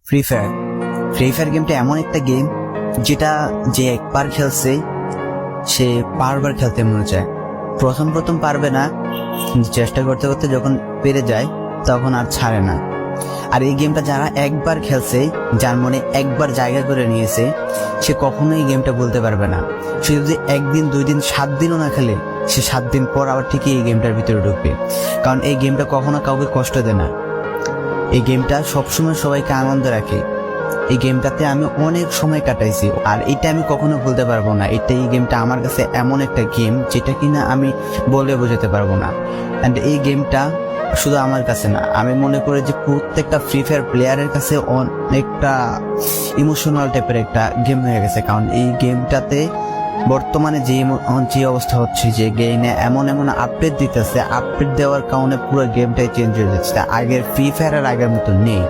Free fire গেমটা এমন একটা গেম যেটা যে একবার খেলছে সে বারবার খেলতে মনে চায়। প্রথম পারবে না, চেষ্টা করতে করতে যখন পেরে যায় তখন আর ছাড়ে না। আর এই গেমটা যারা একবার খেলছে, যার মনে একবার জায়গা করে নিয়েছে, সে কখনোই এই গেমটা বলতে পারবে না। সে যদি 1 দিন 2 দিন 7 দিনও না খেলে, সে 7 দিন পর আবার ঠিকই এই গেমটার ভিতরে ঢুকবে। কারণ এই গেমটা কখনো কাউকে কষ্ট দেয় না। এই গেমটা সবসময় সবাইকে আনন্দ রাখে। এই গেমটাতে আমি অনেক সময় কাটাইছি, আর এটা আমি কখনো ভুলতে পারবো না। এই গেমটা আমার কাছে এমন একটা গেম যেটা কিনা আমি বলে বোঝাতে পারবো না। অ্যান্ড এই গেমটা শুধু আমার কাছে না, আমি মনে করি যে প্রত্যেকটা ফ্রি ফায়ার প্লেয়ারের কাছে অনেকটা ইমোশনাল টাইপের একটা গেম হয়ে গেছে। কারণ এই গেমটাতে বর্তমানে যে অবস্থা হচ্ছে, যে গেমে এমন আপডেট দিতেছে, আপডেট দেওয়ার কারণে পুরো গেমটাই চেঞ্জ হয়ে যাচ্ছে। আগের ফ্রি ফায়ার আর আগের মতো নেই।